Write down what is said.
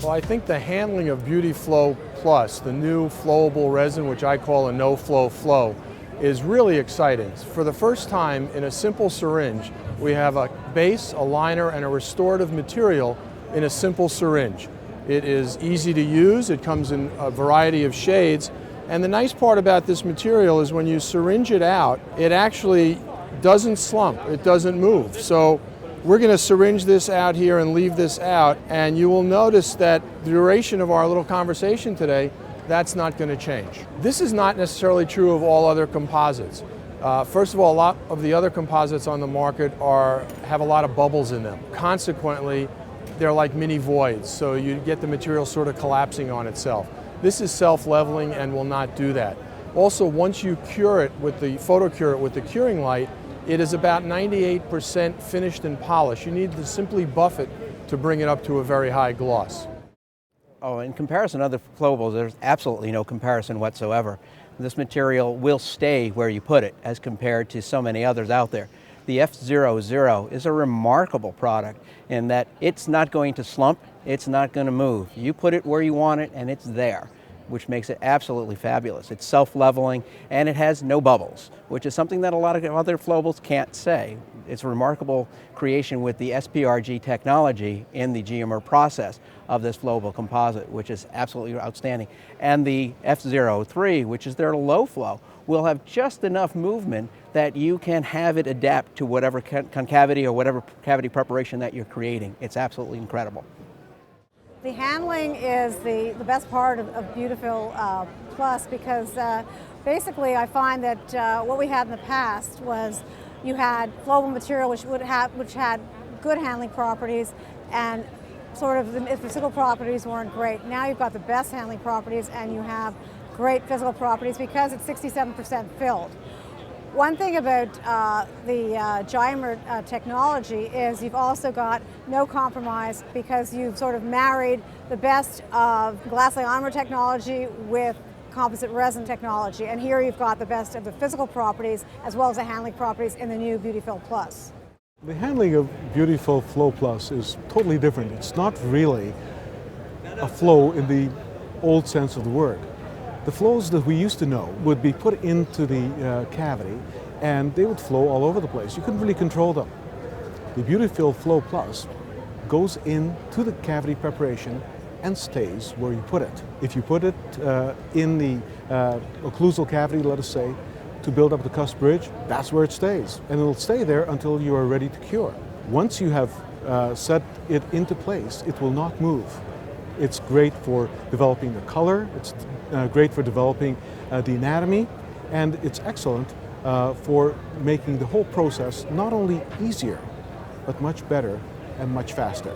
Well, I think the handling of Beautifil Plus, the new flowable resin, which I call a no-flow flow, is really exciting. For the first time in a simple syringe, we have a base, a liner, and a restorative material in a simple syringe. It is easy to use, it comes in a variety of shades, and the nice part about this material is when you syringe it out, it actually doesn't slump, it doesn't move. So we're going to syringe this out here and leave this out, and you will notice that the duration of our little conversation today, that's not going to change. This is not necessarily true of all other composites. First of all, a lot of the other composites on the market have a lot of bubbles in them. Consequently, they're like mini voids, so you get the material sort of collapsing on itself. This is self-leveling and will not do that. Also, once you cure it with the photocure it with the curing light, it is about 98% finished and polished. You need to simply buff it to bring it up to a very high gloss. Oh, in comparison to other flowables, there's absolutely no comparison whatsoever. This material will stay where you put it as compared to so many others out there. The F00 is a remarkable product in that it's not going to slump, it's not going to move. You put it where you want it and it's there, which makes it absolutely fabulous. It's self-leveling and it has no bubbles, which is something that a lot of other flowables can't say. It's a remarkable creation with the SPRG technology in the geomer process of this flowable composite, which is absolutely outstanding. And the F03, which is their low flow, will have just enough movement that you can have it adapt to whatever concavity or whatever cavity preparation that you're creating. It's absolutely incredible. The handling is the best part of Beautifil Plus because basically I find that what we had in the past was you had flowable material which had good handling properties and sort of the physical properties weren't great. Now you've got the best handling properties and you have great physical properties because it's 67% filled. One thing about the geomer technology is you've also got no compromise because you've sort of married the best of glass ionomer technology with composite resin technology, and here you've got the best of the physical properties as well as the handling properties in the new Beautifil Plus. The handling of Beautifil Flow Plus is totally different. It's not really a flow in the old sense of the word. The flows that we used to know would be put into the cavity and they would flow all over the place. You couldn't really control them. The Beautifil Flow Plus goes into the cavity preparation and stays where you put it. If you put it in the occlusal cavity, let us say, to build up the cusp bridge, that's where it stays. And it'll stay there until you are ready to cure. Once you have set it into place, it will not move. It's great for developing the color, it's great for developing the anatomy, and it's excellent for making the whole process not only easier, but much better and much faster.